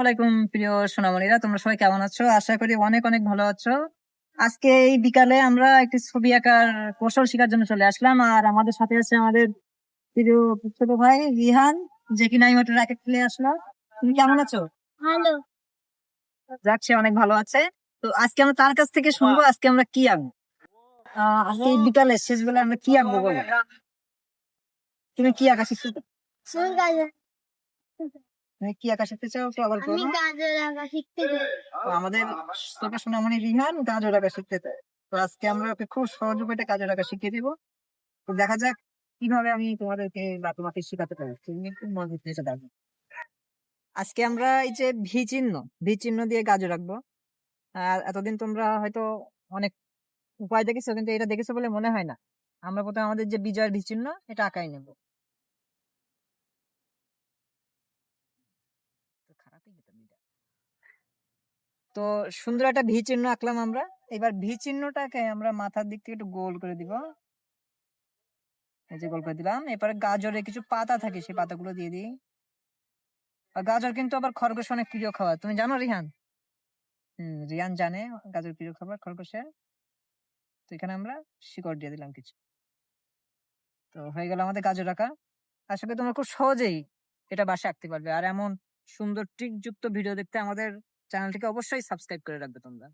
ওয়ালাইকুম প্রিয় সোনামণিরা, তোমরা সবাই কেমন আছো? আশা করি অনেক অনেক ভালো আছো। আজকে এই বিকালে আমরা একটি ছবি আঁকার কৌশল শেখার জন্য চলে আসলাম, আর আমাদের সাথে আছে আমাদের প্রিয় ছোট ভাই রিহান, যে কিনা এই মাত্র র্যাকেট খেলে আসলো। তুমি কেমন আছো? ভালো। যাক, সে অনেক ভালো আছে। তো আজকে আমরা তার কাছ থেকে শুনবো আজকে আমরা কি আঁকবো। আজকে এই বিকালে শেষ বেলা আমরা কি আঁকবো বলো? তুমি কি আঁকা শিখতে চাও? আমি গাজর তুমি কি আঁকা শিখতে চাও তো আবার আমি বলো। গাজর আঁকা শিখতে চাই। তো আমাদের ছোট সোনামণি রিহান গাজর আঁকা শিখতে চায়। তো আজকে আমরা ওকে খুব সহজ উপায়ে গাজর আঁকা শিখিয়ে দিব। তো দেখা যাক কিভাবে আমি তোমাদেরকে বা তোমাকে শেখাতে পারি। তুমি একটু মনোযোগ দিয়ে দেখো। আজকে আমরা এই যে ভি চিহ্ন দিয়ে গাজর আঁকবো। আর এতদিন তোমরা হয়তো অনেক উপায় দেখেছো, কিন্তু এটা দেখেছো বলে মনে হয় না। আমরা প্রথমে আমাদের যে বিজয়ের ভি চিহ্ন এটা আঁকাই নেব। তো খারাপই গেল বিটা। তো সুন্দর একটা ভি চিহ্ন আঁকলাম আমরা। এবার ভি চিহ্নটাকে আমরা মাথার দিক থেকে একটু গোল করে দিব। এই যে গোল করে দিলাম। এরপরে গাজরের কিছু পাতা থাকে, সেই পাতাগুলো দিয়ে দিই। আর গাজর কিন্তু আবার খরগোশ অনেক প্রিয় খাবার, তুমি জানো রিহান? রিয়ান জানে গাজর প্রিয় খাবার খরগোশের। তো এখানে আমরা শিকড় দিয়ে দিলাম কিছু। তো হয়ে গেল আমাদের গাজর আঁকা। আশা করি তোমরা খুব সহজেই এটা বাসায় আঁকতে পারবে। আর এমন সুন্দর ট্রিক যুক্ত ভিডিও দেখতে আমাদের চ্যানেলটিকে অবশ্যই সাবস্ক্রাইব করে রাখবে তোমরা।